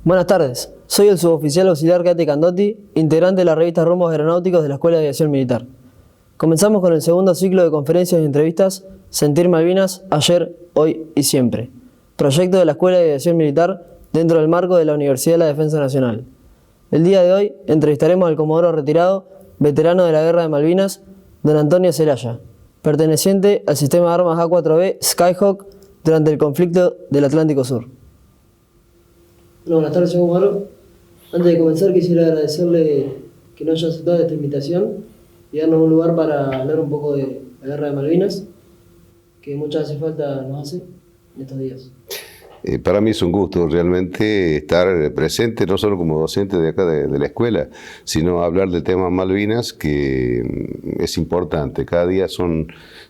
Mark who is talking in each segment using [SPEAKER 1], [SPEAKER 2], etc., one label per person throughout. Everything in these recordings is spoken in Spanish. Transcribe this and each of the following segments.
[SPEAKER 1] Buenas tardes, soy el suboficial auxiliar Kate Candotti, integrante de la revista Rumbos Aeronáuticos de la Escuela de Aviación Militar. Comenzamos con el segundo ciclo de conferencias y entrevistas Sentir Malvinas, ayer, hoy y siempre, proyecto de la Escuela de Aviación Militar dentro del marco de la Universidad de la Defensa Nacional. El día de hoy entrevistaremos al comodoro retirado, veterano de la Guerra de Malvinas, don Antonio Celaya, perteneciente al sistema de armas A4B Skyhawk durante el conflicto del Atlántico Sur. Buenas tardes, señor comodoro. Antes de comenzar quisiera agradecerle que nos haya aceptado esta invitación y darnos un lugar para hablar un poco de la Guerra de Malvinas, que mucha hace falta nos hace en estos días.
[SPEAKER 2] Para mí es un gusto realmente estar presente, no solo como docente de acá de la escuela, sino hablar del tema Malvinas, que es importante. Cada día son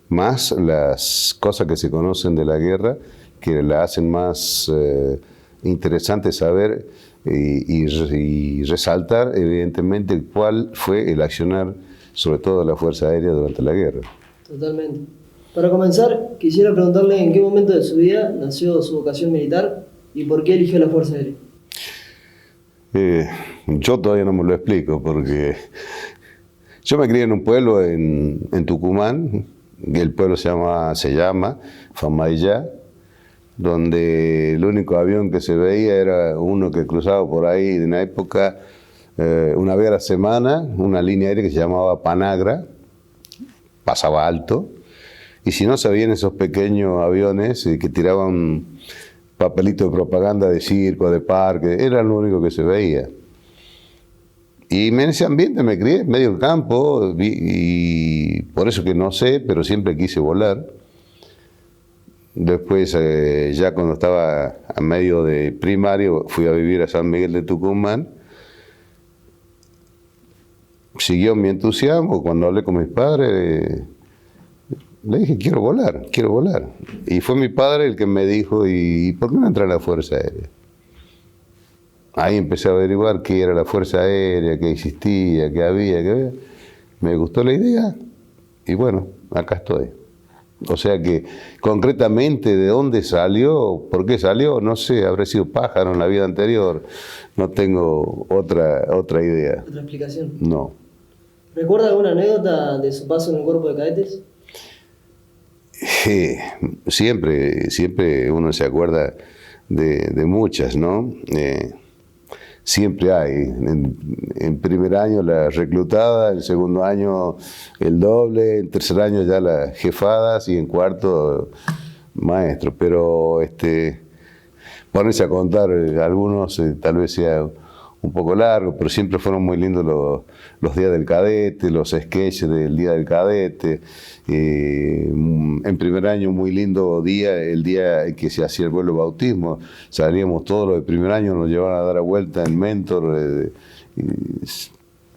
[SPEAKER 2] más las cosas que se conocen de la guerra, que la hacen más interesante saber y resaltar, evidentemente, cuál fue el accionar, sobre todo de la Fuerza Aérea durante la guerra. Totalmente.
[SPEAKER 1] Para comenzar, quisiera preguntarle en qué momento de su vida nació su vocación militar y por qué eligió la Fuerza Aérea.
[SPEAKER 2] Yo todavía no me lo explico, porque yo me crié en un pueblo en Tucumán, el pueblo se llama Famaillá, donde el único avión que se veía era uno que cruzaba por ahí en una época, una vez a la semana, una línea aérea que se llamaba Panagra, pasaba alto. Y si no, se veían esos pequeños aviones que tiraban papelitos de propaganda de circo, de parque, era lo único que se veía. Y en ese ambiente me crié, medio del campo, y por eso que no sé, pero siempre quise volar. Después, ya cuando estaba a medio de primario, fui a vivir a San Miguel de Tucumán. Siguió mi entusiasmo. Cuando hablé con mis padres, le dije, quiero volar. Y fue mi padre el que me dijo, ¿y por qué no entra en la Fuerza Aérea? Ahí empecé a averiguar qué era la Fuerza Aérea, qué existía, qué había. Me gustó la idea y bueno, acá estoy. O sea que, concretamente, ¿de dónde salió? ¿Por qué salió? No sé, habré sido pájaro en la vida anterior. No tengo otra idea.
[SPEAKER 1] ¿Otra explicación?
[SPEAKER 2] No.
[SPEAKER 1] ¿Recuerda alguna anécdota de su paso en el cuerpo de cadetes?
[SPEAKER 2] Siempre uno se acuerda de muchas, ¿no? Siempre hay. En primer año la reclutada, en segundo año el doble, en tercer año ya las jefadas y en cuarto maestro. Pero ponerse a contar algunos tal vez sea un poco largo, pero siempre fueron muy lindos los días del cadete, los sketches del día del cadete. En primer año, muy lindo día, el día en que se hacía el vuelo de bautismo. Salíamos todos los de primer año, nos llevaban a dar a vuelta en Mentor,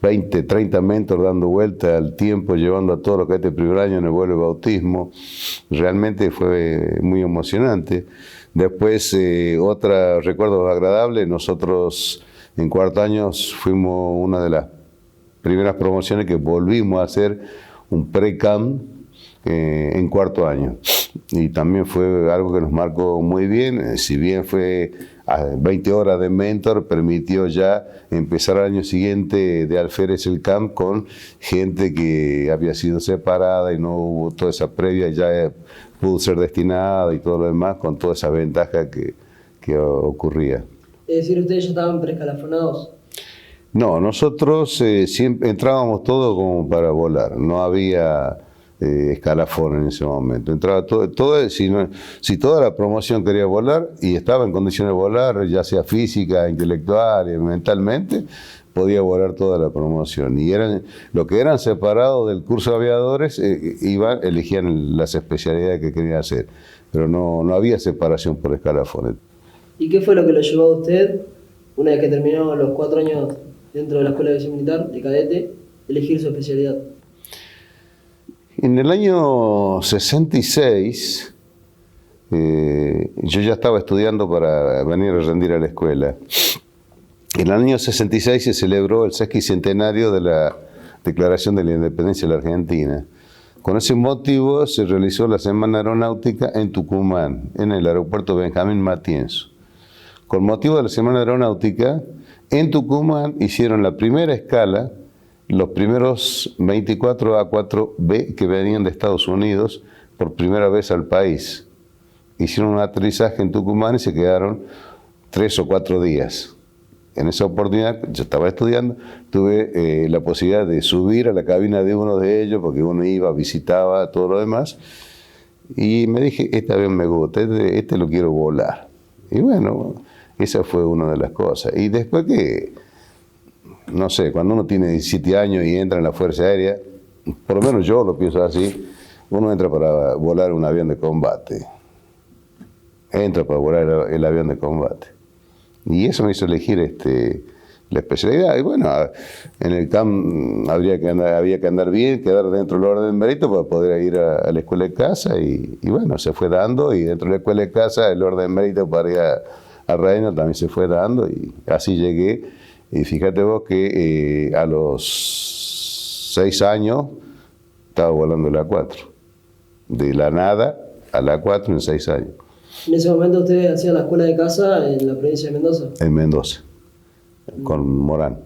[SPEAKER 2] 20, 30 Mentor dando vuelta al tiempo, llevando a todos los cadetes de primer año en el vuelo de bautismo. Realmente fue muy emocionante. Después, otro recuerdo agradable, nosotros en cuarto año fuimos una de las primeras promociones que volvimos a hacer un pre-camp en cuarto año. Y también fue algo que nos marcó muy bien, si bien fue a 20 horas de Mentor, permitió ya empezar al año siguiente de alférez el camp con gente que había sido separada y no hubo toda esa previa, ya pudo ser destinada y todo lo demás con toda esa ventaja que ocurría.
[SPEAKER 1] Es decir, ¿ustedes ya estaban preescalafonados? No,
[SPEAKER 2] nosotros siempre entrábamos todos como para volar, no había escalafón en ese momento. Entraba todo si toda la promoción quería volar y estaba en condiciones de volar, ya sea física, intelectual y mentalmente, podía volar toda la promoción. Y los que eran separados del curso de aviadores elegían las especialidades que querían hacer, pero no había separación por escalafones.
[SPEAKER 1] ¿Y qué fue lo que lo llevó a usted, una vez que terminó los 4 años dentro de la Escuela de Aviación Militar, de cadete, elegir su especialidad?
[SPEAKER 2] En el año 66, yo ya estaba estudiando para venir a rendir a la escuela. En el año 66 se celebró el sesquicentenario de la Declaración de la Independencia de la Argentina. Con ese motivo se realizó la Semana Aeronáutica en Tucumán, en el aeropuerto Benjamín Matienzo. con motivo de la Semana Aeronáutica, en Tucumán hicieron la primera escala, los primeros 24 A4B que venían de Estados Unidos por primera vez al país. Hicieron un aterrizaje en Tucumán y se quedaron 3 o 4 días. En esa oportunidad, yo estaba estudiando, tuve la posibilidad de subir a la cabina de uno de ellos, porque uno iba, visitaba, todo lo demás, y me dije, este avión me gusta, este lo quiero volar. Y bueno, esa fue una de las cosas. Y después que, no sé, cuando uno tiene 17 años y entra en la Fuerza Aérea, por lo menos yo lo pienso así, uno entra para volar un avión de combate. Entra para volar el avión de combate. Y eso me hizo elegir la especialidad. Y bueno, en el CAM había que andar bien, quedar dentro del orden de mérito para poder ir a la escuela de casa. Y bueno, se fue dando. Y dentro de la escuela de casa, el orden de mérito para ir a Reino también se fue dando. Y así llegué. Y fíjate vos que a los 6 años estaba volando el A4. De la nada al A4 en 6 años.
[SPEAKER 1] En ese momento usted hacía la escuela de casa en la provincia de Mendoza.
[SPEAKER 2] En Mendoza, con Morán.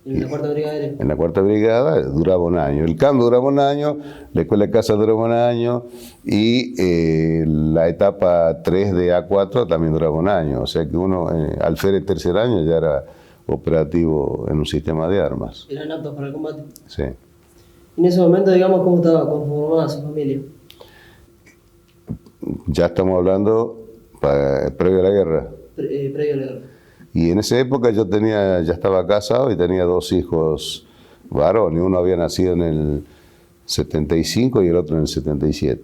[SPEAKER 1] ¿En la cuarta brigada aérea?
[SPEAKER 2] En la cuarta brigada duraba un año. El CAM duraba un año, la escuela de casa duraba un año y la etapa 3 de A4 también duraba un año. O sea que uno, alférez tercer año, ya era operativo en un sistema de armas.
[SPEAKER 1] ¿Eran aptos para el combate?
[SPEAKER 2] Sí.
[SPEAKER 1] En ese momento, digamos, ¿cómo estaba conformada su familia?
[SPEAKER 2] Ya estamos hablando previo a la guerra.
[SPEAKER 1] Previo a la guerra.
[SPEAKER 2] Y en esa época yo ya estaba casado y tenía 2 hijos varones. Uno había nacido en el 75 y el otro en el 77.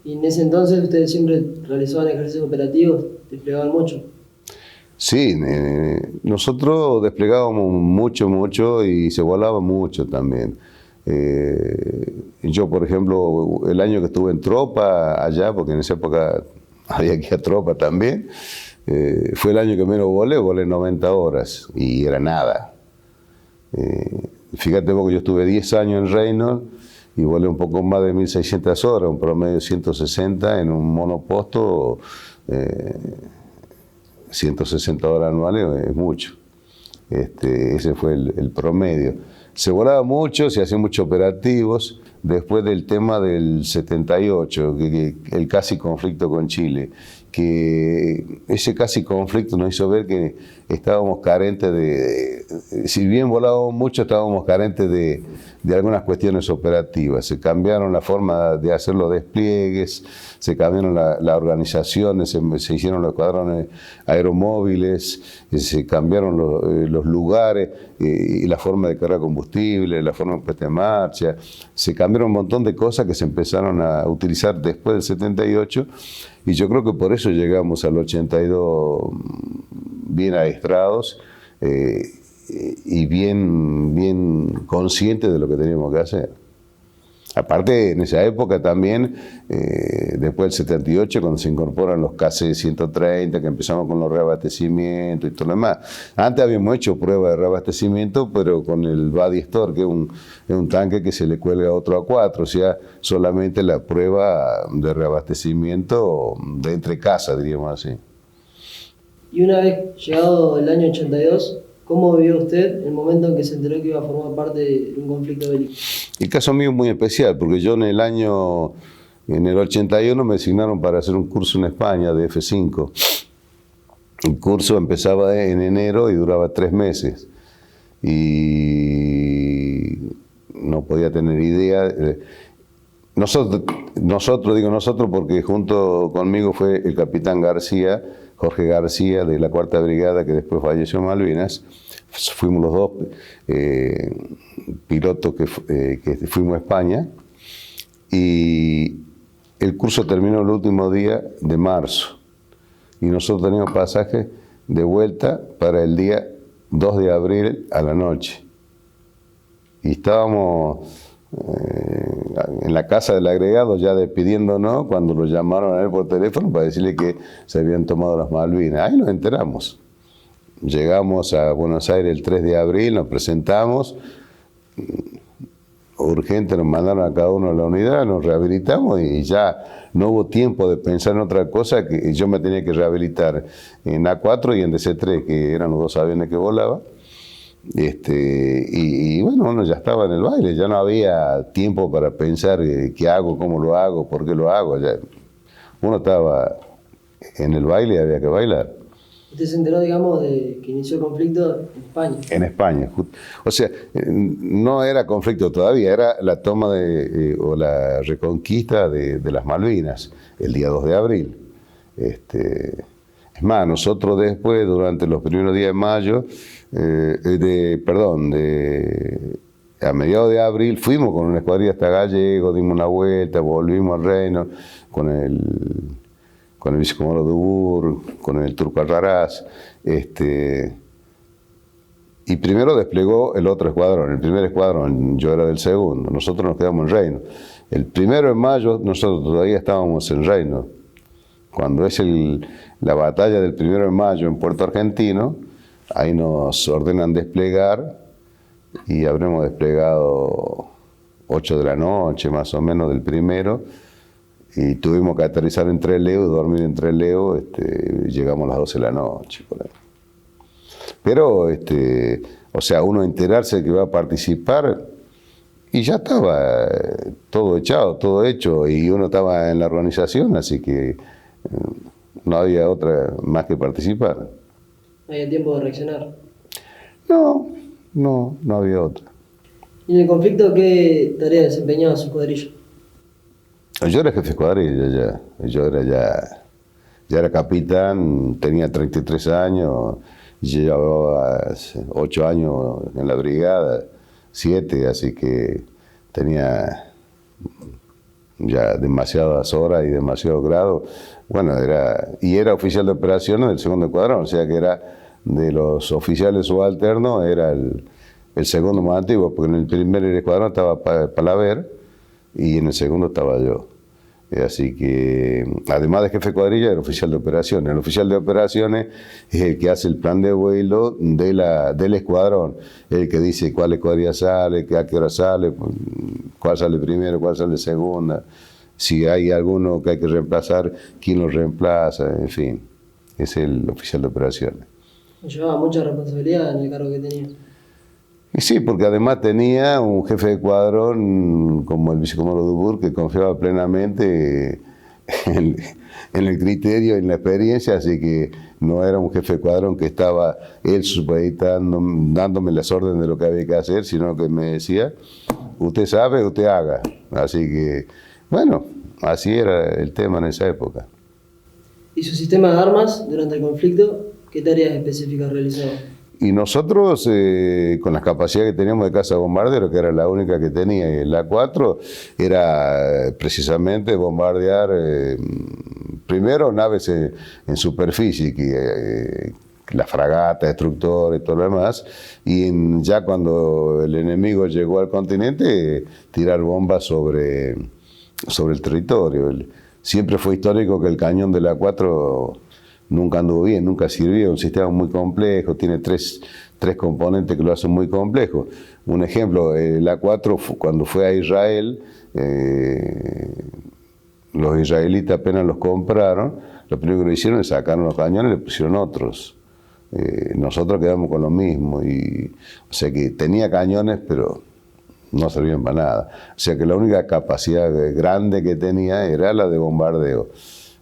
[SPEAKER 1] ¿Y en ese entonces ustedes siempre realizaban ejercicios operativos? ¿Desplegaban mucho?
[SPEAKER 2] Sí, nosotros desplegábamos mucho y se volaba mucho también. Yo, por ejemplo, el año que estuve en tropa allá, porque en esa época había que ir a tropa también, fue el año que menos volé 90 horas y era nada. Fíjate vos que yo estuve 10 años en Reynolds y volé un poco más de 1.600 horas, un promedio de 160 en un monoposto, 160 horas anuales es mucho. Ese fue el promedio. Se volaba mucho, se hacían muchos operativos después del tema del 78, el casi conflicto con Chile, que ese casi conflicto nos hizo ver que estábamos carentes si bien volábamos mucho, estábamos carentes de algunas cuestiones operativas. Se cambiaron la forma de hacer los despliegues, se cambiaron las organizaciones, se hicieron los escuadrones aeromóviles, se cambiaron los lugares y la forma de cargar combustible, la forma de puesta en marcha. Se cambiaron un montón de cosas que se empezaron a utilizar después del 78 y yo creo que por eso llegamos al 82 bien adestrados y bien conscientes de lo que teníamos que hacer. Aparte, en esa época también, después del 78, cuando se incorporan los KC-130, que empezamos con los reabastecimientos y todo lo demás. Antes habíamos hecho pruebas de reabastecimiento, pero con el Body Store, que es un tanque que se le cuelga a otro A4, o sea, solamente la prueba de reabastecimiento de entre casa, diríamos así.
[SPEAKER 1] Y una vez llegado el año 82, ¿cómo vivió usted el momento en que se enteró que iba a formar parte de un conflicto bélico? El
[SPEAKER 2] caso mío es muy especial, porque yo en el 81 me designaron para hacer un curso en España de F5. El curso empezaba en enero y duraba 3 meses. Y no podía tener idea. Nosotros porque junto conmigo fue el capitán García, Jorge García, de la Cuarta Brigada, que después falleció en Malvinas. Fuimos los 2 pilotos que fuimos a España y el curso terminó el último día de marzo y nosotros teníamos pasaje de vuelta para el día 2 de abril a la noche y estábamos en la casa del agregado ya despidiéndonos cuando lo llamaron a él por teléfono para decirle que se habían tomado las Malvinas. Ahí nos enteramos. Llegamos a Buenos Aires el 3 de abril, nos presentamos, urgente, nos mandaron a cada uno a la unidad, nos rehabilitamos y ya no hubo tiempo de pensar en otra cosa, que yo me tenía que rehabilitar en A4 y en DC-3, que eran los dos aviones que volaban. Y bueno, uno ya estaba en el baile, ya no había tiempo para pensar qué hago, cómo lo hago, por qué lo hago. Ya, uno estaba en el baile y había que bailar.
[SPEAKER 1] Usted se enteró, digamos, de que inició el conflicto en España.
[SPEAKER 2] En España. O sea, no era conflicto todavía, era la toma o la reconquista de las Malvinas, el día 2 de abril. Es más, nosotros después, durante los primeros días de mayo, a mediados de abril, fuimos con una escuadrilla hasta Gallego, dimos una vuelta, volvimos al Reino con el vicecomodoro Dubur, con el Turco Arrarás, y primero desplegó el otro escuadrón, el primer escuadrón, yo era del segundo, nosotros nos quedamos en Reino. El 1 de mayo nosotros todavía estábamos en Reino. Cuando es la batalla del 1 de mayo en Puerto Argentino, ahí nos ordenan desplegar y habremos desplegado 8 de la noche más o menos del primero. Y tuvimos que aterrizar en Trelew, dormir en Trelew, llegamos a las 12 de la noche. Por ahí. Pero, o sea, uno enterarse que va a participar, y ya estaba todo echado, todo hecho, y uno estaba en la organización, así que no había otra más que participar.
[SPEAKER 1] ¿No había tiempo de reaccionar?
[SPEAKER 2] No había otra.
[SPEAKER 1] ¿Y en el conflicto qué tarea desempeñaba su escuadrilla?
[SPEAKER 2] Yo era jefe de escuadrilla ya, ya era capitán, tenía 33 años, llevaba 8 años en la brigada, 7, así que tenía ya demasiadas horas y demasiado grado. Bueno, era oficial de operaciones del segundo escuadrón, o sea que era de los oficiales subalternos, era el segundo más antiguo, porque en el primer escuadrón estaba Palaver, y en el segundo estaba yo. Así que, además de jefe de cuadrilla, era oficial de operaciones. El oficial de operaciones es el que hace el plan de vuelo del escuadrón, el que dice cuál escuadrilla sale, a qué hora sale, cuál sale primero, cuál sale segunda, si hay alguno que hay que reemplazar, quién lo reemplaza, en fin, es el oficial de operaciones.
[SPEAKER 1] Llevaba mucha responsabilidad en el cargo que tenía.
[SPEAKER 2] Y sí, porque además tenía un jefe de escuadrón como el vicecomodoro Dubur que confiaba plenamente en el criterio y en la experiencia, así que no era un jefe de escuadrón que estaba él supeditando, dándome las órdenes de lo que había que hacer, sino que me decía, usted sabe, usted haga. Así que, bueno, así era el tema en esa época.
[SPEAKER 1] ¿Y su sistema de armas durante el conflicto, qué tareas específicas realizaba?
[SPEAKER 2] Y nosotros, con las capacidades que teníamos de caza bombardero, que era la única que tenía, la 4, era precisamente bombardear primero naves en superficie, la fragata, destructores y todo lo demás, y ya cuando el enemigo llegó al continente, tirar bombas sobre el territorio. Siempre fue histórico que el cañón de la 4 nunca anduvo bien, nunca sirvió, un sistema muy complejo, tiene tres componentes que lo hacen muy complejo. Un ejemplo, la 4 cuando fue a Israel, los israelitas apenas los compraron, lo primero que lo hicieron es sacaron los cañones y le pusieron otros. Nosotros quedamos con lo mismo, o sea que tenía cañones, pero no servían para nada. O sea que la única capacidad grande que tenía era la de bombardeo.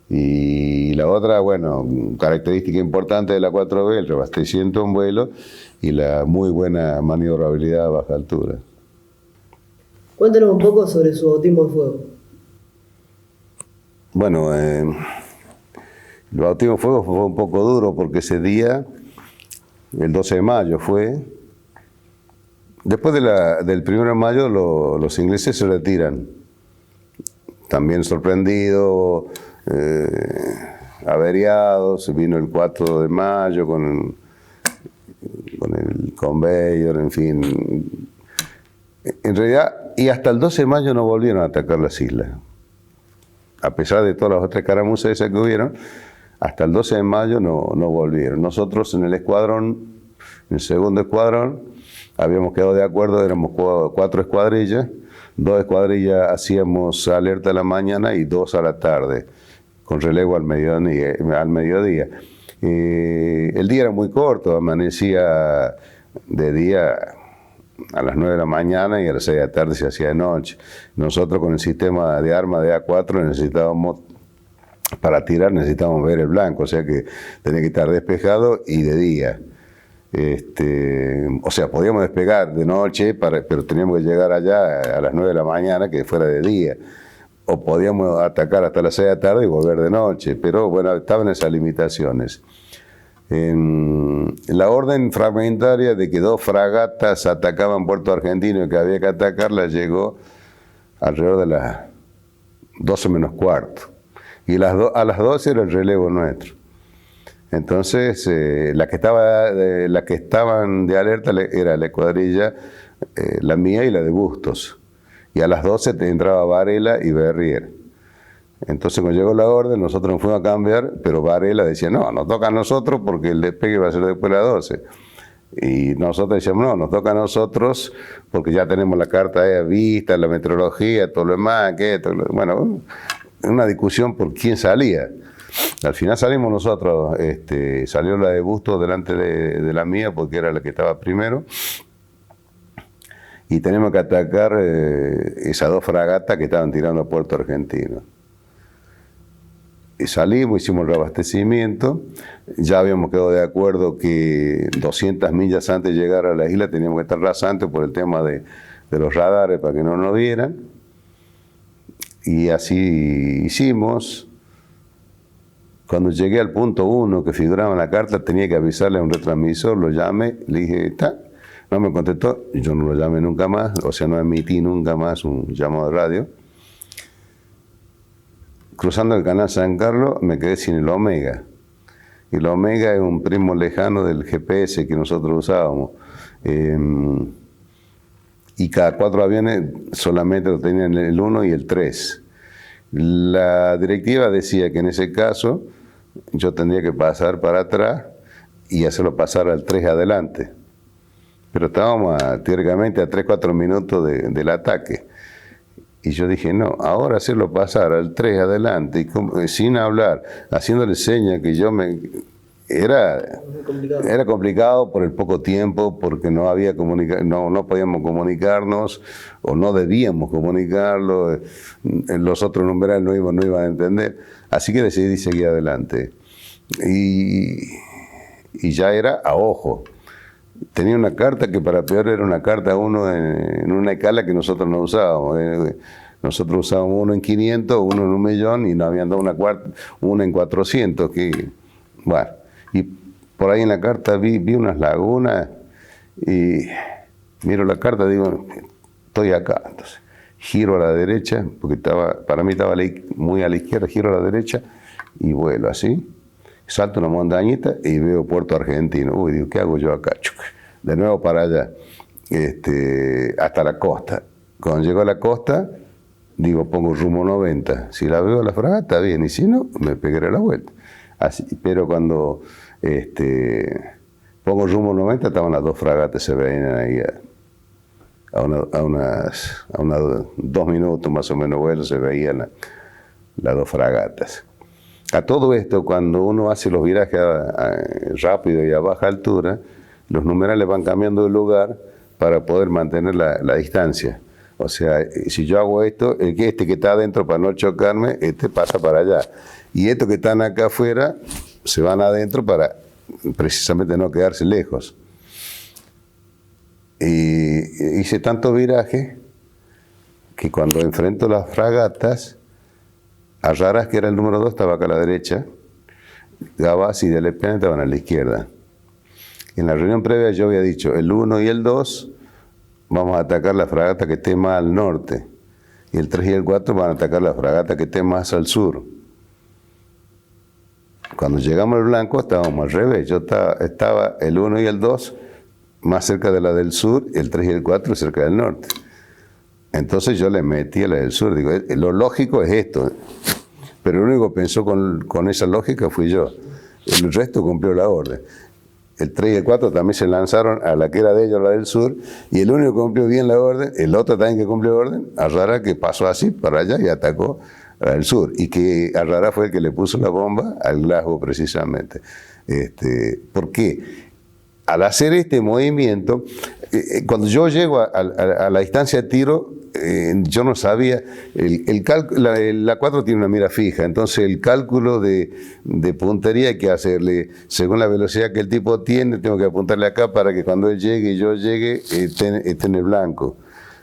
[SPEAKER 2] Y la otra, bueno, característica importante de la 4B, el reabastecimiento en vuelo y la muy buena maniobrabilidad a baja altura.
[SPEAKER 1] Cuéntenos un poco sobre su bautismo de fuego.
[SPEAKER 2] Bueno, el bautismo de fuego fue un poco duro porque ese día, el 12 de mayo fue, después del 1 de mayo los ingleses se retiran, también sorprendido, averiados, vino el 4 de mayo con el conveyor, en fin. En realidad, y hasta el 12 de mayo no volvieron a atacar las islas. A pesar de todas las otras caramuzas esas que hubieron, hasta el 12 de mayo no volvieron. Nosotros en el escuadrón, en el segundo escuadrón, habíamos quedado de acuerdo, éramos 4 escuadrillas, 2 escuadrillas hacíamos alerta a la mañana y 2 a la tarde, con relevo al mediodía. El día era muy corto, amanecía de día a las 9 de la mañana y a las 6 de la tarde se hacía de noche. Nosotros con el sistema de arma de A4 necesitábamos, para tirar necesitábamos ver el blanco, o sea que tenía que estar despejado y de día. O sea, podíamos despegar de noche, pero teníamos que llegar allá a las 9 de la mañana, que fuera de día. O podíamos atacar hasta las 6 de la tarde y volver de noche, pero bueno, estaban esas limitaciones. La orden fragmentaria de que 2 fragatas atacaban Puerto Argentino y que había que atacarlas llegó alrededor de las 12 menos cuarto. Y a las 12 era el relevo nuestro. Entonces, las que estaban de alerta era la escuadrilla, la mía y la de Bustos. Y a las 12 entraba Varela y Berrier. Entonces, cuando llegó la orden, nosotros nos fuimos a cambiar, pero Varela decía, no, nos toca a nosotros porque el despegue va a ser después de las 12. Y nosotros decíamos, no, nos toca a nosotros porque ya tenemos la carta vista, la meteorología, todo lo demás, bueno, una discusión por quién salía. Al final salimos nosotros, salió la de Bustos delante de la mía porque era la que estaba primero. Y tenemos que atacar esas 2 fragatas que estaban tirando a Puerto Argentino. Y salimos, hicimos el reabastecimiento, ya habíamos quedado de acuerdo que 200 millas antes de llegar a la isla teníamos que estar rasantes por el tema de los radares para que no nos vieran. Y así hicimos. Cuando llegué al punto 1 que figuraba en la carta, tenía que avisarle a un retransmisor, lo llamé, le dije, está. No me contestó, yo no lo llamé nunca más, o sea, no emití nunca más un llamado de radio. Cruzando el canal San Carlos, me quedé sin el Omega. Y el Omega es un primo lejano del GPS que nosotros usábamos. Y cada 4 aviones solamente lo tenían el 1 y el 3. La directiva decía que en ese caso yo tendría que pasar para atrás y hacerlo pasar al 3 adelante. Pero estábamos teóricamente a 3-4 minutos del ataque. Y yo dije, no, ahora hacerlo pasar al 3 adelante, y sin hablar, haciéndole señas que yo Era complicado por el poco tiempo, porque no había no podíamos comunicarnos, o no debíamos comunicarlo, los otros numerales no iban a entender. Así que decidí seguir adelante. Y ya era a ojo. Tenía una carta que para peor era una carta 1 en una escala que nosotros no usábamos. Nosotros usábamos 1 en 500, 1 en 1.000.000 y nos habían dado una en 400. Bueno, y por ahí en la carta vi unas lagunas y miro la carta y digo, estoy acá. Entonces giro a la derecha, porque para mí estaba muy a la izquierda, giro a la derecha y vuelo así. Salto una montañita y veo Puerto Argentino. Uy, digo, ¿qué hago yo acá? De nuevo para allá, hasta la costa. Cuando llego a la costa, digo, pongo rumbo 90. Si la veo a la fragata, bien, y si no, me pegaré la vuelta. Así, pero cuando pongo rumbo 90, estaban las 2 fragatas, se veían ahí a unos 2 minutos más o menos vuelo, se veían las 2 fragatas. A todo esto, cuando uno hace los virajes rápido y a baja altura, los numerales van cambiando de lugar para poder mantener la distancia. O sea, si yo hago esto, que está adentro para no chocarme, pasa para allá. Y estos que están acá afuera se van adentro para precisamente no quedarse lejos. Y hice tanto viraje que cuando enfrento las fragatas, Arraras, que era el número 2, estaba acá a la derecha, Gabás y de Lepena estaban a la izquierda. En la reunión previa yo había dicho, el 1 y el 2 vamos a atacar la fragata que esté más al norte, y el 3 y el 4 van a atacar la fragata que esté más al sur. Cuando llegamos al blanco estábamos al revés, estaba el 1 y el 2 más cerca de la del sur, el 3 y el 4 cerca del norte. Entonces yo le metí a la del sur, digo, lo lógico es esto, pero el único que pensó con esa lógica fui yo, el resto cumplió la orden. el 3 y el 4 también se lanzaron a la que era de ellos, la del sur, y el único que cumplió bien la orden, el otro también que cumplió orden, Arrará, que pasó así para allá y atacó al sur, y que Arrará fue el que le puso la bomba al Glasgow precisamente. ¿Por qué? Al hacer este movimiento, cuando yo llego a la distancia de tiro, yo no sabía, la 4 tiene una mira fija, entonces el cálculo de puntería hay que hacerle, según la velocidad que el tipo tiene, tengo que apuntarle acá para que cuando él llegue y yo llegue, esté en el blanco.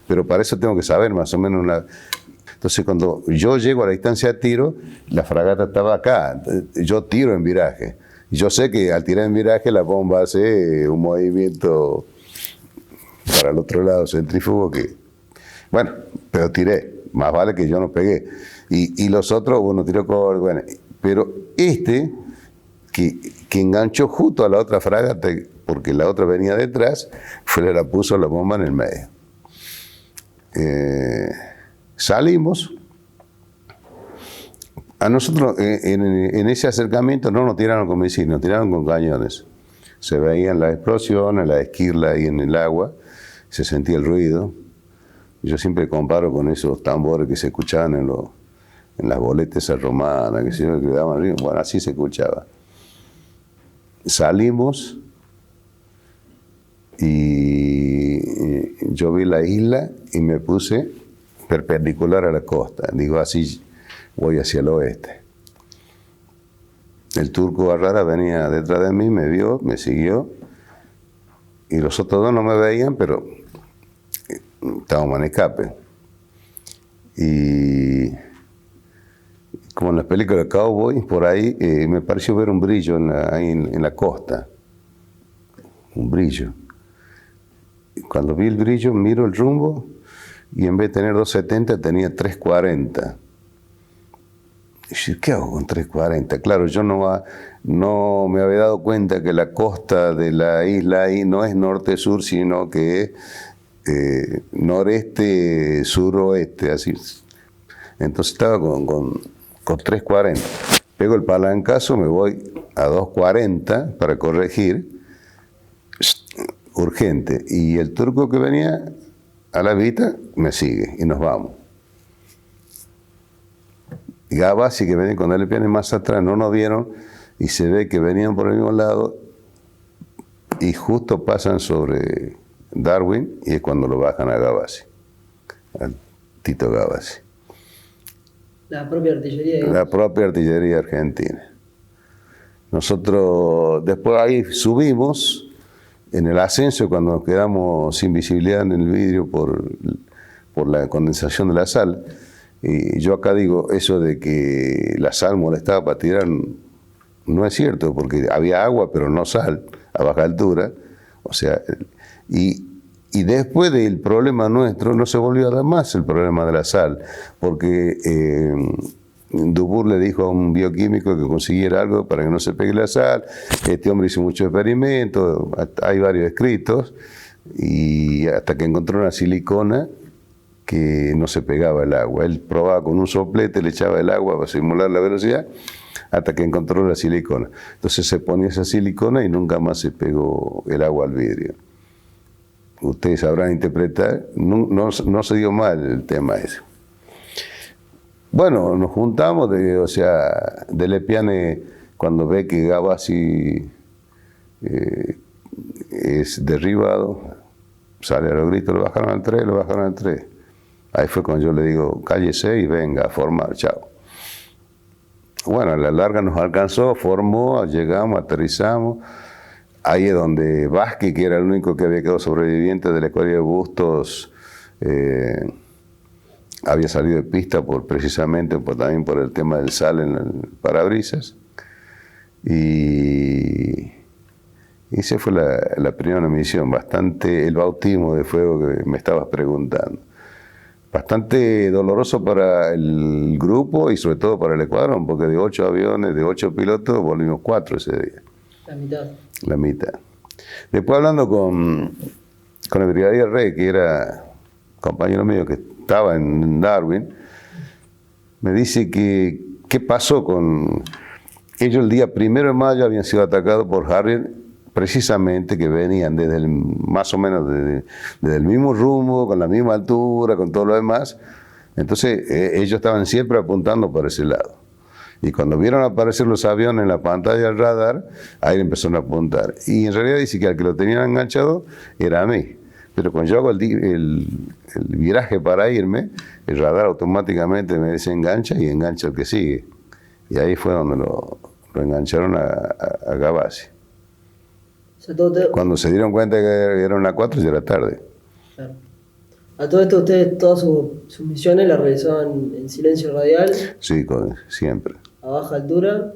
[SPEAKER 2] Pero para eso tengo que saber más o menos Entonces cuando yo llego a la distancia de tiro, la fragata estaba acá, yo tiro en viraje. Yo sé que al tirar en viraje la bomba hace un movimiento para el otro lado centrífugo que... Bueno, pero tiré, más vale que yo no pegué. Y los otros, uno tiró con... Bueno, pero que enganchó justo a la otra fragata, porque la otra venía detrás, la puso la bomba en el medio. Salimos. A nosotros en ese acercamiento no nos tiraron con misiles, nos tiraron con cañones. Se veían las explosiones, la esquirla ahí en el agua, se sentía el ruido. Yo siempre comparo con esos tambores que se escuchaban en las boletas romanas, que daban río. Bueno, así se escuchaba. Salimos y yo vi la isla y me puse perpendicular a la costa. Digo, así voy hacia el oeste. El turco Arrará venía detrás de mí, me vio, me siguió, y los otros dos no me veían, pero estábamos en escape. Y como en las películas de Cowboy, por ahí me pareció ver un brillo ahí en la costa. Un brillo. Cuando vi el brillo, miro el rumbo, y en vez de tener 270, tenía 340. Y yo, ¿qué hago con 340? Claro, yo no me había dado cuenta que la costa de la isla ahí no es norte-sur, sino que es noreste-suroeste, así. Entonces estaba con 340. Pego el palancazo, me voy a 240 para corregir, urgente. Y el turco que venía a la vista me sigue y nos vamos. Gabasi, que venía con el piano más atrás, no nos vieron y se ve que venían por el mismo lado y justo pasan sobre Darwin y es cuando lo bajan a Gabasi, al Tito Gabasi.
[SPEAKER 1] La propia artillería.
[SPEAKER 2] La propia artillería argentina. Nosotros después ahí subimos en el ascenso cuando nos quedamos sin visibilidad en el vidrio por la condensación de la sal. Y yo acá digo, eso de que la sal molestaba para tirar, no es cierto, porque había agua, pero no sal, a baja altura. O sea, y después del problema nuestro, no se volvió a dar más el problema de la sal, porque Dubourg le dijo a un bioquímico que consiguiera algo para que no se pegue la sal. Este hombre hizo muchos experimentos, hay varios escritos, y hasta que encontró una silicona que no se pegaba el agua. Él probaba con un soplete, le echaba el agua para simular la velocidad, hasta que encontró la silicona. Entonces se ponía esa silicona y nunca más se pegó el agua al vidrio. Ustedes sabrán interpretar, no se dio mal el tema ese. Bueno, nos juntamos, de Lepiane, cuando ve que Gabasi es derribado, sale a los gritos, lo bajaron al 3. Ahí fue cuando yo le digo, cállese y venga a formar, chao. Bueno, a la larga nos alcanzó, formó, llegamos, aterrizamos. Ahí es donde Vázquez, que era el único que había quedado sobreviviente de la escuadrilla de Bustos, había salido de pista precisamente también por el tema del sal en el parabrisas. Y esa fue la primera misión, el bautismo de fuego que me estabas preguntando. Bastante doloroso para el grupo y sobre todo para el escuadrón, porque de 8 aviones, de 8 pilotos, volvimos 4 ese día.
[SPEAKER 1] La mitad.
[SPEAKER 2] La mitad. Después hablando con el brigadier Rey, que era compañero mío que estaba en Darwin, me dice que qué pasó con ellos. El día 1 de mayo habían sido atacados por Harrier precisamente que venían desde más o menos desde el mismo rumbo, con la misma altura, con todo lo demás. Entonces ellos estaban siempre apuntando para ese lado. Y cuando vieron aparecer los aviones en la pantalla del radar, ahí empezaron a apuntar. Y en realidad dice que al que lo tenían enganchado era a mí. Pero cuando yo hago el viraje para irme, el radar automáticamente me desengancha y engancha al que sigue. Y ahí fue donde lo engancharon a Gavassi.
[SPEAKER 1] O sea,
[SPEAKER 2] Cuando se dieron cuenta que eran las 4 ya era tarde.
[SPEAKER 1] Claro. A todo esto ustedes todas sus misiones las realizaban en silencio radial,
[SPEAKER 2] Sí, siempre.
[SPEAKER 1] a baja altura,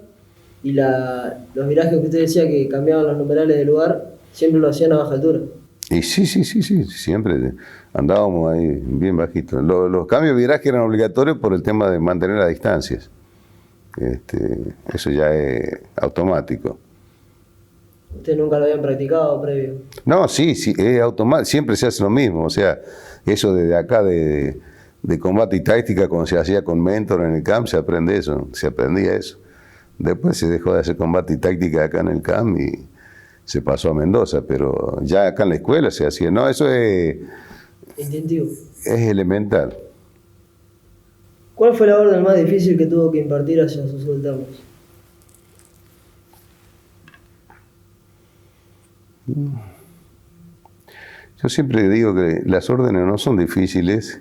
[SPEAKER 1] y los virajes que usted decía que cambiaban los numerales del lugar, siempre lo hacían a baja altura.
[SPEAKER 2] Y sí, siempre andábamos ahí bien bajitos. Los cambios de viraje eran obligatorios por el tema de mantener las distancias. Eso ya es automático.
[SPEAKER 1] ¿Ustedes nunca lo habían practicado previo?
[SPEAKER 2] No, sí, es automático, siempre se hace lo mismo. O sea, eso desde acá de combate y táctica, como se hacía con Mentor en el camp, se aprendía eso. Después se dejó de hacer combate y táctica acá en el camp y se pasó a Mendoza, pero ya acá en la escuela se hacía. No, eso es
[SPEAKER 1] Instintivo.
[SPEAKER 2] elemental.
[SPEAKER 1] ¿Cuál fue la orden más difícil que tuvo que impartir hacia sus subalternos?
[SPEAKER 2] Yo siempre digo que las órdenes no son difíciles,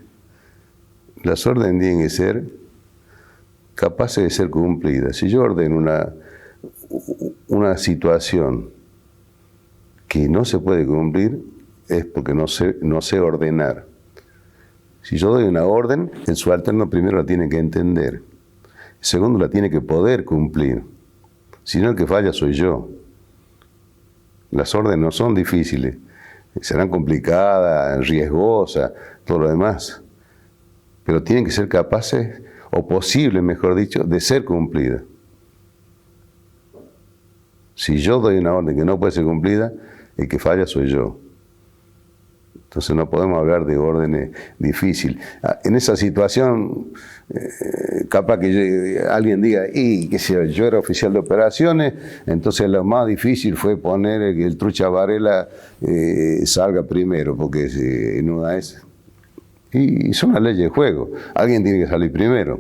[SPEAKER 2] las órdenes tienen que ser capaces de ser cumplidas. Si yo ordeno una situación que no se puede cumplir, es porque no sé ordenar. Si yo doy una orden, el subalterno primero la tiene que entender, segundo la tiene que poder cumplir, si no el que falla soy yo. Las órdenes no son difíciles, serán complicadas, riesgosas, todo lo demás, pero tienen que ser capaces, o posibles, mejor dicho, de ser cumplidas. Si yo doy una orden que no puede ser cumplida, el que falla soy yo. Entonces no podemos hablar de órdenes difíciles. En esa situación, capaz que alguien diga, que si yo era oficial de operaciones, entonces lo más difícil fue poner que el trucha Varela salga primero, porque en una es. Y son las leyes de juego. Alguien tiene que salir primero.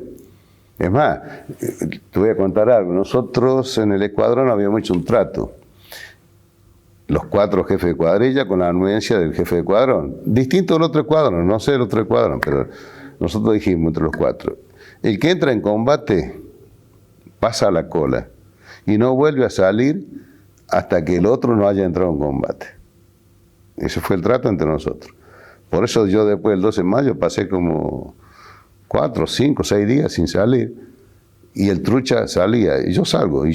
[SPEAKER 2] Es más, te voy a contar algo. Nosotros en el escuadrón habíamos hecho un trato. Los 4 jefes de cuadrilla con la anuencia del jefe de escuadrón. Distinto del otro escuadrón, no sé el otro escuadrón, pero nosotros dijimos entre los 4. El que entra en combate pasa a la cola y no vuelve a salir hasta que el otro no haya entrado en combate. Ese fue el trato entre nosotros. Por eso yo después del 12 de mayo pasé como 4, 5, 6 días sin salir. Y el trucha salía, y yo salgo,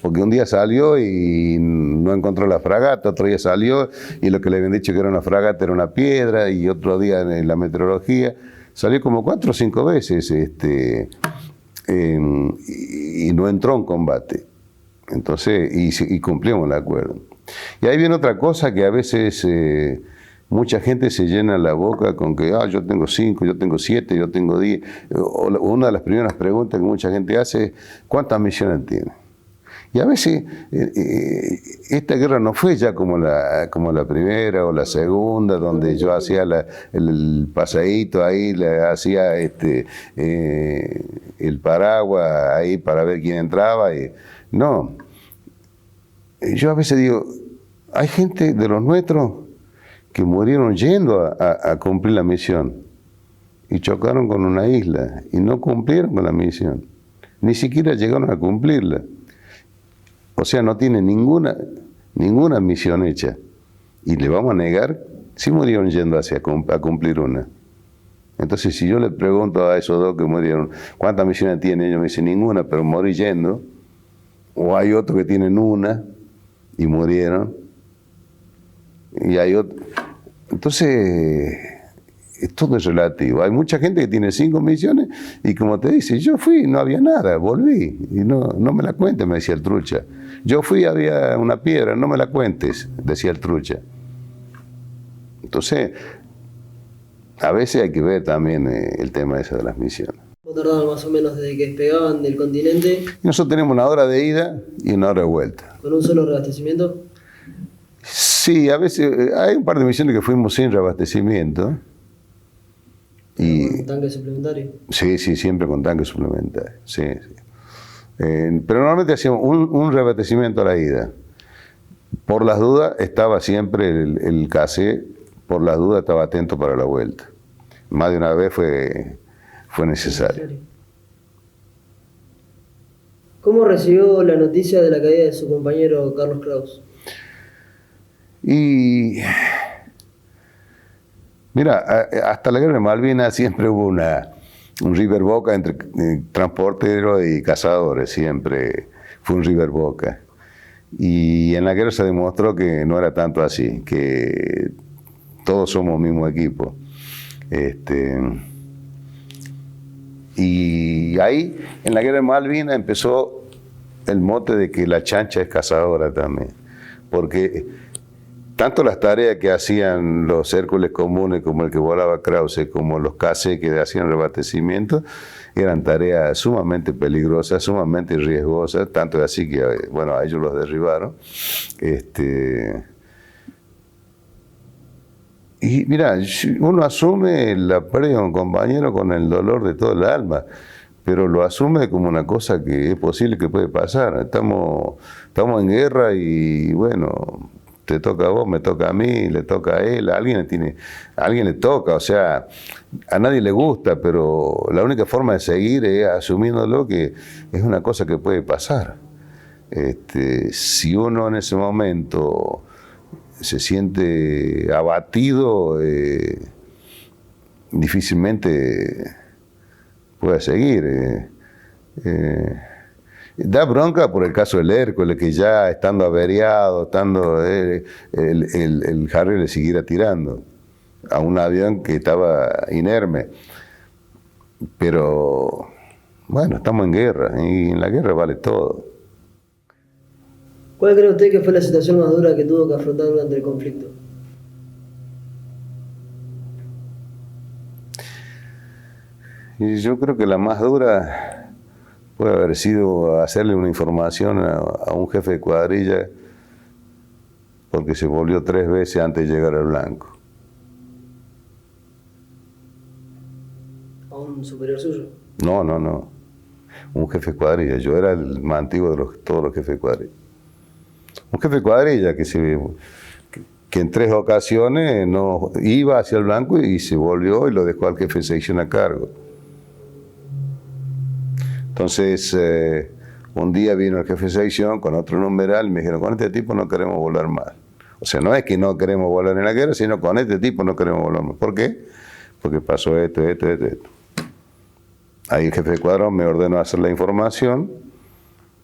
[SPEAKER 2] porque un día salió y no encontró la fragata, otro día salió y lo que le habían dicho que era una fragata era una piedra, y otro día en la meteorología, salió como 4 o 5 veces y no entró en combate. Entonces, y cumplimos el acuerdo. Y ahí viene otra cosa que a veces mucha gente se llena la boca con que yo tengo 5, yo tengo 7, yo tengo 10. Una de las primeras preguntas que mucha gente hace es ¿cuántas misiones tiene? Y a veces esta guerra no fue ya como la primera o la segunda, donde yo hacía el paseíto ahí, le hacía el paraguas ahí para ver quién entraba. No, yo a veces digo, hay gente de los nuestros que murieron yendo a cumplir la misión y chocaron con una isla y no cumplieron con la misión, ni siquiera llegaron a cumplirla. O sea, no tienen ninguna misión hecha y le vamos a negar si murieron yendo a cumplir una. Entonces, si yo le pregunto a esos 2 que murieron ¿cuántas misiones tienen? Ellos me dicen ninguna, pero morí yendo. O hay otros que tienen una y murieron. Y hay otro. Entonces, todo es relativo. Hay mucha gente que tiene 5 misiones y como te dice, yo fui, no había nada, volví. Y no me la cuentes, me decía el trucha. Yo fui, había una piedra, no me la cuentes, decía el trucha. Entonces, a veces hay que ver también el tema ese de las misiones.
[SPEAKER 1] ¿Cuánto tardaban más o menos desde que despegaban del continente?
[SPEAKER 2] Nosotros tenemos una hora de ida y una hora de vuelta.
[SPEAKER 1] ¿Con un solo reabastecimiento?
[SPEAKER 2] Sí, a veces hay un par de misiones que fuimos sin reabastecimiento.
[SPEAKER 1] ¿Con tanque suplementario?
[SPEAKER 2] Sí, siempre con tanque suplementario. Sí. Pero normalmente hacíamos un reabastecimiento a la ida. Por las dudas estaba siempre el KC, por las dudas estaba atento para la vuelta. Más de una vez fue necesario.
[SPEAKER 1] ¿Cómo recibió la noticia de la caída de su compañero Carlos Kraus?
[SPEAKER 2] Y mira, hasta la guerra de Malvinas siempre hubo un River Boca entre transporteros y cazadores, siempre fue un River Boca. Y en la guerra se demostró que no era tanto así, que todos somos mismo equipo. Y ahí, en la guerra de Malvinas, empezó el mote de que la chancha es cazadora también, porque tanto las tareas que hacían los Hércules comunes, como el que volaba Krause, como los KC que hacían reabastecimiento, eran tareas sumamente peligrosas, sumamente riesgosas, tanto es así que, bueno, a ellos los derribaron. Y mira, uno asume la pérdida de un compañero con el dolor de todo el alma, pero lo asume como una cosa que es posible que puede pasar. Estamos en guerra y bueno, te toca a vos, me toca a mí, le toca a él, a alguien le toca, o sea, a nadie le gusta, pero la única forma de seguir es asumiéndolo que es una cosa que puede pasar. Si uno en ese momento se siente abatido, difícilmente puede seguir. Da bronca por el caso del Hércules, que ya estando averiado, el Harry le siguiera tirando a un avión que estaba inerme. Pero bueno, estamos en guerra y en la guerra vale todo.
[SPEAKER 1] ¿Cuál cree usted que fue la situación más dura que tuvo que afrontar durante el conflicto?
[SPEAKER 2] Y yo creo que la más dura puede haber sido hacerle una información a un jefe de cuadrilla porque se volvió 3 veces antes de llegar al blanco.
[SPEAKER 1] ¿A un superior suyo?
[SPEAKER 2] No. Un jefe de cuadrilla. Yo era el más antiguo de todos los jefes de cuadrilla. Un jefe de cuadrilla que en 3 ocasiones no iba hacia el blanco y se volvió y lo dejó al jefe de sección a cargo. Entonces, un día vino el jefe de sección con otro numeral y me dijeron, con este tipo no queremos volar más. O sea, no es que no queremos volar en la guerra, sino con este tipo no queremos volar más. ¿Por qué? Porque pasó esto. Ahí el jefe de cuadrón me ordenó hacer la información,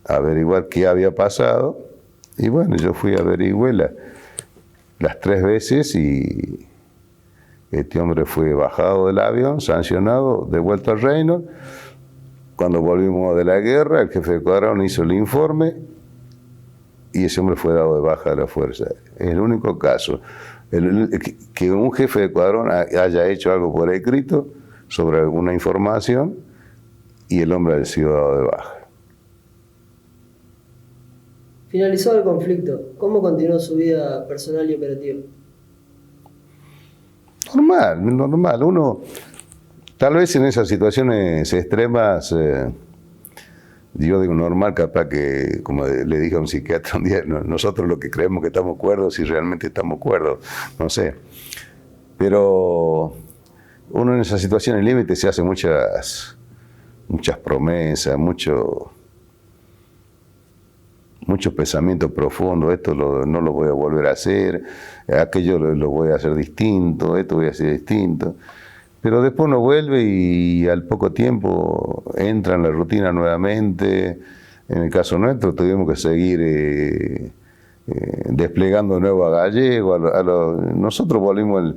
[SPEAKER 2] averiguar qué había pasado, y bueno, yo fui a averiguar las 3 veces y este hombre fue bajado del avión, sancionado, devuelto al reino. Cuando volvimos de la guerra, el jefe de cuadrón hizo el informe y ese hombre fue dado de baja de la fuerza. Es el único caso que un jefe de cuadrón haya hecho algo por escrito sobre alguna información y el hombre haya sido dado de baja.
[SPEAKER 1] Finalizado el conflicto, ¿cómo continuó su vida personal y operativa?
[SPEAKER 2] Normal. Uno, tal vez en esas situaciones extremas, yo digo normal, capaz que, como le dije a un psiquiatra un día, nosotros lo que creemos que estamos cuerdos, si realmente estamos cuerdos, no sé. Pero uno en esas situaciones límite se hace muchas promesas, mucho pensamiento profundo, esto no lo voy a volver a hacer, aquello lo voy a hacer distinto, esto voy a hacer distinto. Pero después uno vuelve y al poco tiempo entra en la rutina nuevamente. En el caso nuestro tuvimos que seguir desplegando de nuevo a Gallego. Nosotros volvimos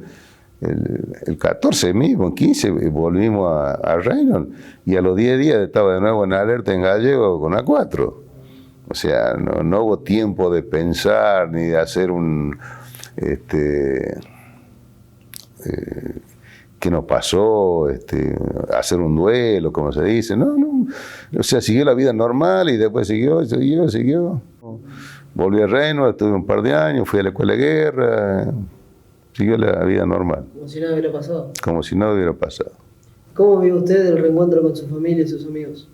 [SPEAKER 2] el 14 mismo, el 15 volvimos a Reynolds y a los 10 días estaba de nuevo en alerta en Gallego con A4. O sea, no hubo tiempo de pensar ni de hacer ¿qué nos pasó? Hacer un duelo, como se dice. No. O sea, siguió la vida normal y después siguió. Volví a Reino, estuve un par de años, fui a la escuela de guerra, siguió la vida normal.
[SPEAKER 1] Como si nada hubiera pasado.
[SPEAKER 2] Como si nada hubiera pasado.
[SPEAKER 1] ¿Cómo vio usted el reencuentro con su familia y sus amigos?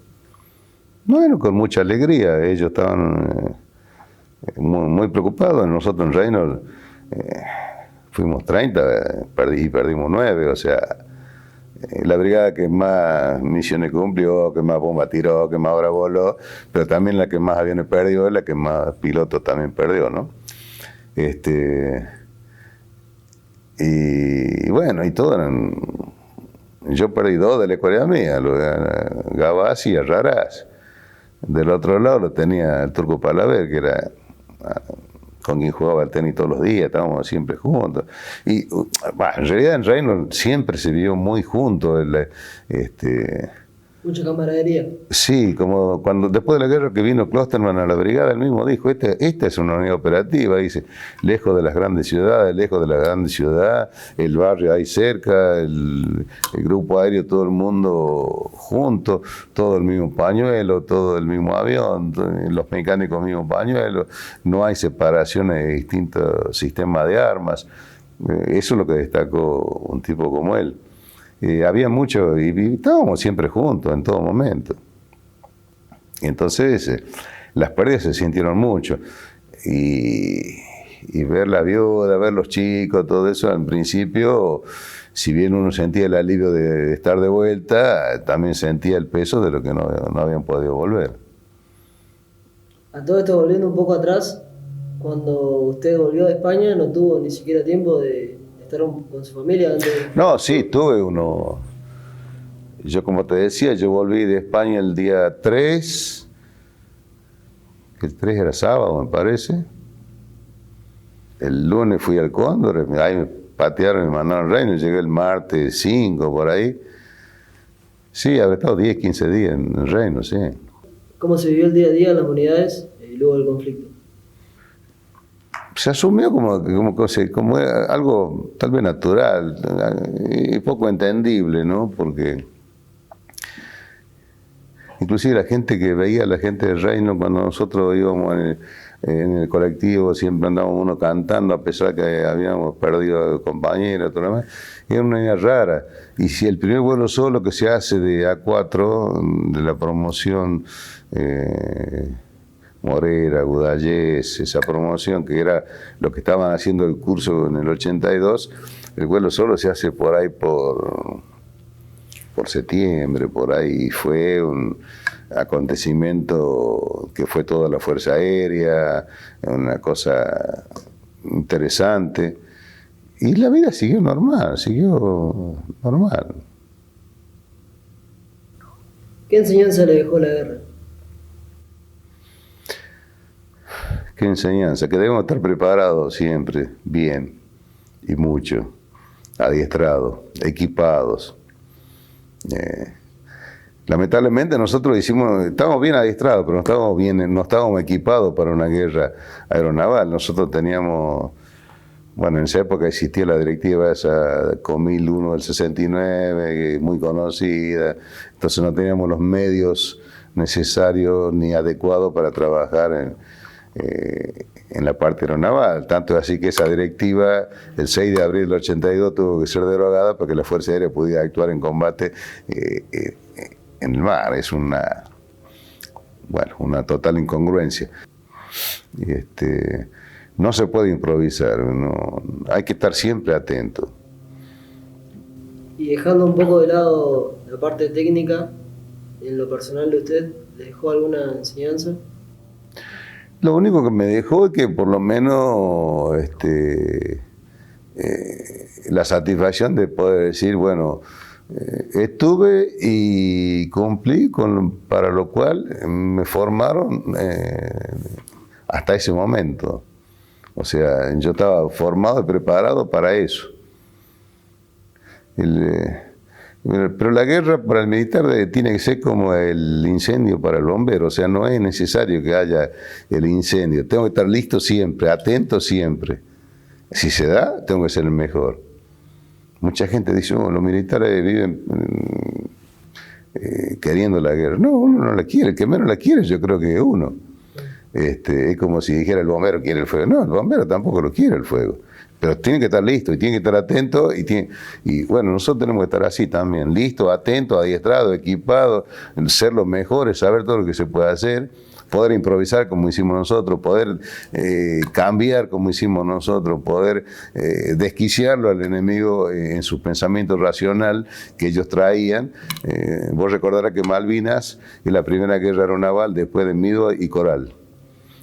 [SPEAKER 2] Bueno, con mucha alegría. Ellos estaban muy preocupados. Nosotros en Reino fuimos 30 y perdimos 9. O sea, la brigada que más misiones cumplió, que más bombas tiró, que más horas voló, pero también la que más aviones perdió, la que más pilotos también perdió, ¿no? Y bueno, y todo eran... Yo perdí 2 de la escuela mía, Gabás y Arrarás. Del otro lado lo tenía el Turco Palaver, que era con quien jugaba al tenis todos los días, estábamos siempre juntos. Y en realidad en Reino siempre se vivió muy juntos.
[SPEAKER 1] Mucha camaradería.
[SPEAKER 2] Sí, como cuando después de la guerra que vino Klosterman a la brigada, él mismo dijo, esta es una unidad operativa, dice, lejos de las grandes ciudades, el barrio ahí cerca, el grupo aéreo, todo el mundo junto, todo el mismo pañuelo, todo el mismo avión, los mecánicos mismo pañuelo, no hay separaciones de distintos sistemas de armas. Eso es lo que destacó un tipo como él. Había mucho, y estábamos siempre juntos en todo momento. Entonces, las pérdidas se sintieron mucho. Y ver la viuda, ver los chicos, todo eso, en principio, si bien uno sentía el alivio de estar de vuelta, también sentía el peso de lo que no habían podido volver.
[SPEAKER 1] A todo esto, volviendo un poco atrás, cuando usted volvió de España, no tuvo ni siquiera tiempo de estar con su familia antes de...
[SPEAKER 2] No, sí, tuve uno. Yo, como te decía, yo volví de España el día 3. El 3 era sábado, me parece. El lunes fui al Cóndor, ahí me patearon y me mandaron al Reino. Llegué el martes 5, por ahí. Sí, había estado 10, 15 días en el Reino, sí.
[SPEAKER 1] ¿Cómo se vivió el día a día en las unidades y luego del conflicto?
[SPEAKER 2] Se asumió como algo tal vez natural y poco entendible, ¿no? Porque inclusive la gente que veía a la gente del Reino, cuando nosotros íbamos en el colectivo, siempre andábamos uno cantando, a pesar que habíamos perdido compañeros, todo lo demás, era una idea rara. Y si el primer vuelo solo que se hace de A4, de la promoción Morera, Gudallés, esa promoción que era lo que estaban haciendo el curso en el 82, el vuelo solo se hace por ahí por septiembre, por ahí. Fue un acontecimiento que fue toda la Fuerza Aérea, una cosa interesante. Y la vida siguió normal.
[SPEAKER 1] ¿Qué enseñanza le dejó la guerra?
[SPEAKER 2] ¿Qué enseñanza? Que debemos estar preparados siempre, bien, y mucho, adiestrados, equipados. Lamentablemente nosotros estábamos bien adiestrados, pero no estábamos equipados para una guerra aeronaval. Nosotros teníamos, bueno, en esa época existía la directiva esa COMIL 1 del 69, muy conocida, entonces no teníamos los medios necesarios ni adecuados para trabajar en la parte aeronaval. Tanto es así que esa directiva, el 6 de abril del 82, tuvo que ser derogada para que la Fuerza Aérea pudiera actuar en combate en el mar. Es una total incongruencia. No se puede improvisar, hay que estar siempre atento.
[SPEAKER 1] Y dejando un poco de lado la parte técnica, en lo personal de usted, ¿le dejó alguna enseñanza?
[SPEAKER 2] Lo único que me dejó es que por lo menos la satisfacción de poder decir, bueno, estuve y cumplí para lo cual me formaron hasta ese momento. O sea, yo estaba formado y preparado para eso. Pero la guerra para el militar tiene que ser como el incendio para el bombero, o sea, no es necesario que haya el incendio. Tengo que estar listo siempre, atento siempre. Si se da, tengo que ser el mejor. Mucha gente dice, los militares viven queriendo la guerra. No, uno no la quiere, el que menos la quiere yo creo que es uno. Es como si dijera el bombero quiere el fuego. No, el bombero tampoco lo quiere el fuego. Pero tiene que estar listo y tiene que estar atento y bueno, nosotros tenemos que estar así también, listos, atentos, adiestrados, equipados, ser los mejores, saber todo lo que se puede hacer, poder improvisar como hicimos nosotros, poder cambiar como hicimos nosotros, poder desquiciarlo al enemigo en su pensamiento racional que ellos traían. Vos recordarás que Malvinas es la primera guerra aeronaval después de Midway y Coral.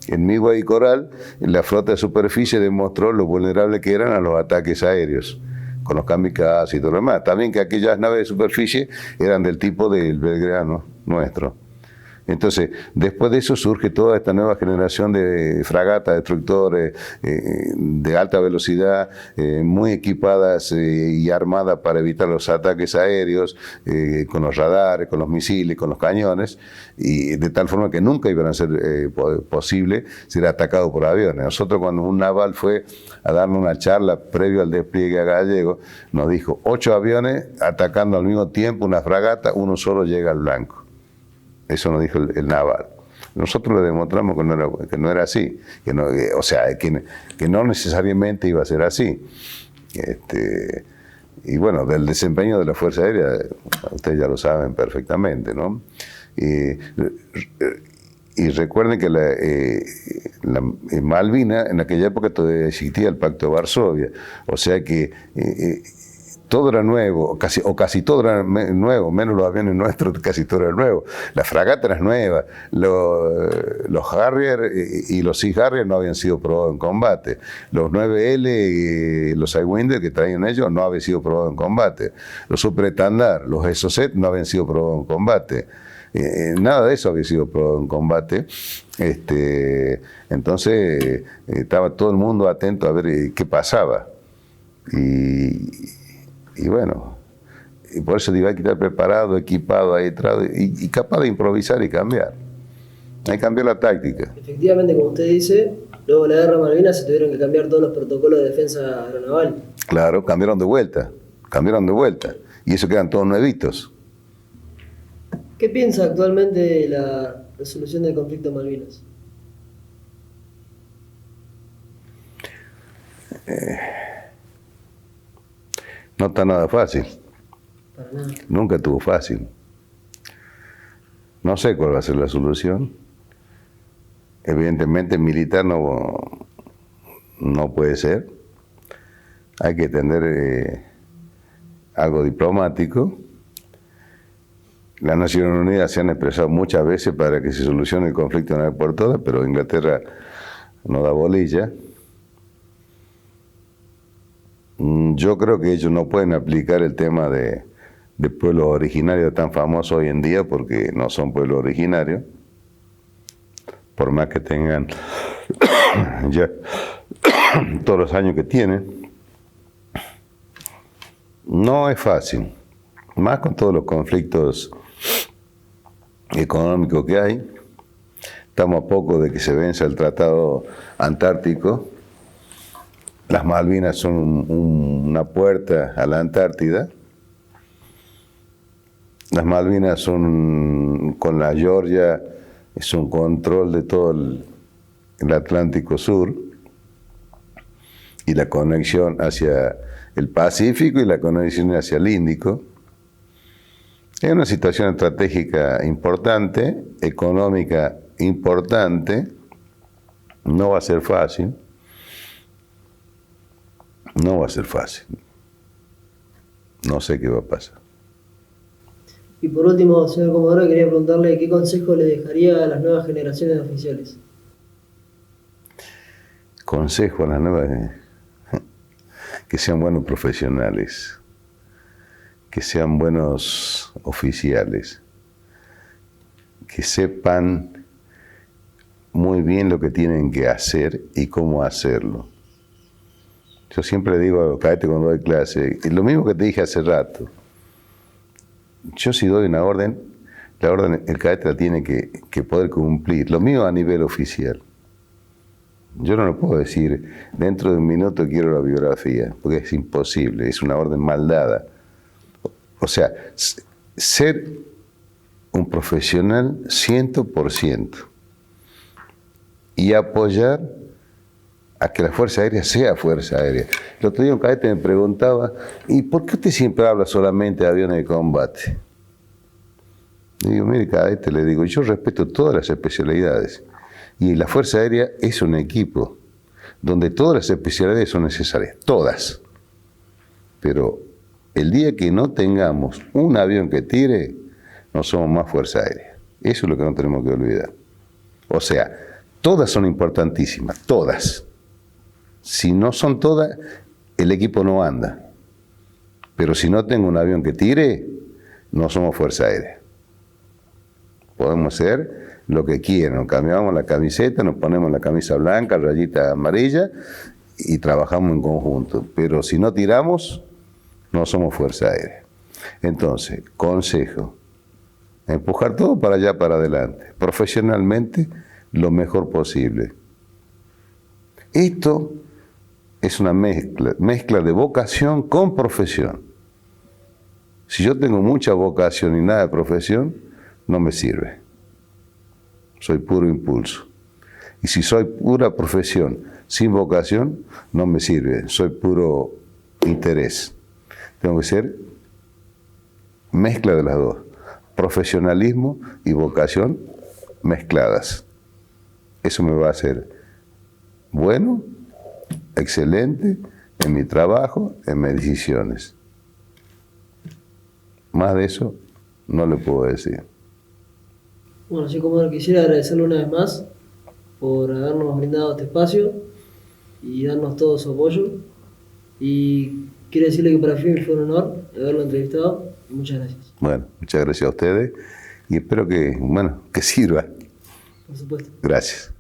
[SPEAKER 2] En Midway y Coral, la flota de superficie demostró lo vulnerable que eran a los ataques aéreos, con los kamikazes y todo lo demás. También que aquellas naves de superficie eran del tipo del Belgrano nuestro. Entonces, después de eso surge toda esta nueva generación de fragatas, destructores de alta velocidad, muy equipadas y armadas para evitar los ataques aéreos, con los radares, con los misiles, con los cañones, y de tal forma que nunca iban a ser posible ser atacados por aviones. Nosotros, cuando un naval fue a darnos una charla previo al despliegue a Gallego, nos dijo 8 aviones atacando al mismo tiempo una fragata, uno solo llega al blanco. Eso nos dijo el naval. Nosotros le demostramos que no era así, que no necesariamente iba a ser así. Y bueno, del desempeño de la Fuerza Aérea, ustedes ya lo saben perfectamente, ¿no? Y recuerden que en Malvinas, en aquella época todavía existía el Pacto de Varsovia, o sea que todo era nuevo, casi todo era nuevo, menos los aviones nuestros, casi todo era nuevo. Las fragatas eran nuevas, los Harrier y los Sea Harrier no habían sido probados en combate. Los 9L y los Sidewinder que traían ellos no habían sido probados en combate. Los Super Standard, los Exocet no habían sido probados en combate. Nada de eso había sido probado en combate. Entonces estaba todo el mundo atento a ver qué pasaba. Y bueno, y por eso digo, hay que estar preparado, equipado, adiestrado y capaz de improvisar y cambiar. Hay que cambiar la táctica.
[SPEAKER 1] Efectivamente, como usted dice, luego de la guerra de Malvinas se tuvieron que cambiar todos los protocolos de defensa aeronaval.
[SPEAKER 2] Claro, cambiaron de vuelta. Y eso quedan todos nuevitos.
[SPEAKER 1] ¿Qué piensa actualmente de la resolución del conflicto de Malvinas?
[SPEAKER 2] No está nada fácil.
[SPEAKER 1] Para nada.
[SPEAKER 2] Nunca estuvo fácil. No sé cuál va a ser la solución. Evidentemente militar no puede ser. Hay que tener algo diplomático. Las Naciones Unidas se han expresado muchas veces para que se solucione el conflicto una vez por todas, pero Inglaterra no da bolilla. Yo creo que ellos no pueden aplicar el tema de pueblos originarios tan famosos hoy en día porque no son pueblos originarios, por más que tengan ya todos los años que tienen. No es fácil, más con todos los conflictos económicos que hay. Estamos a poco de que se venza el Tratado Antártico. Las Malvinas son una puerta a la Antártida. Las Malvinas son, con la Georgia, es un control de todo el Atlántico Sur y la conexión hacia el Pacífico y la conexión hacia el Índico. Es una situación estratégica importante, económica importante. No va a ser fácil. No va a ser fácil. No sé qué va a pasar.
[SPEAKER 1] Y por último, señor Comodoro, quería preguntarle qué consejo le dejaría a las nuevas generaciones de oficiales.
[SPEAKER 2] Consejo a las nuevas, que sean buenos profesionales, que sean buenos oficiales, que sepan muy bien lo que tienen que hacer y cómo hacerlo. Yo siempre digo a los cadetes cuando doy clase, lo mismo que te dije hace rato. Yo si doy una orden, la orden el cadete la tiene que poder cumplir. Lo mío a nivel oficial. Yo no lo puedo decir, dentro de un minuto quiero la biografía, porque es imposible, es una orden mal dada. O sea, ser un profesional 100%. y apoyar a que la Fuerza Aérea sea Fuerza Aérea. El otro día un cadete me preguntaba, ¿y por qué usted siempre habla solamente de aviones de combate? Le digo, mire cadete, le digo, yo respeto todas las especialidades y la Fuerza Aérea es un equipo donde todas las especialidades son necesarias, todas. Pero el día que no tengamos un avión que tire, no somos más Fuerza Aérea. Eso es lo que no tenemos que olvidar. O sea, todas son importantísimas, todas. Si no son todas, el equipo no anda. Pero si no tengo un avión que tire, no somos Fuerza Aérea. Podemos hacer lo que quieran, nos cambiamos la camiseta, nos ponemos la camisa blanca, rayita amarilla y trabajamos en conjunto. Pero si no tiramos, no somos Fuerza Aérea. Entonces, consejo, empujar todo para allá, para adelante, profesionalmente, lo mejor posible. Esto es una mezcla de vocación con profesión. Si yo tengo mucha vocación y nada de profesión, no me sirve. Soy puro impulso. Y si soy pura profesión sin vocación, no me sirve. Soy puro interés. Tengo que ser mezcla de las dos. Profesionalismo y vocación mezcladas. Eso me va a hacer bueno, excelente en mi trabajo, en mis decisiones. Más de eso no le puedo decir.
[SPEAKER 1] Bueno, así como quisiera agradecerle una vez más por habernos brindado este espacio y darnos todo su apoyo. Y quiero decirle que para mí fue un honor haberlo entrevistado y muchas gracias.
[SPEAKER 2] Bueno, muchas gracias a ustedes y espero que sirva.
[SPEAKER 1] Por supuesto.
[SPEAKER 2] Gracias.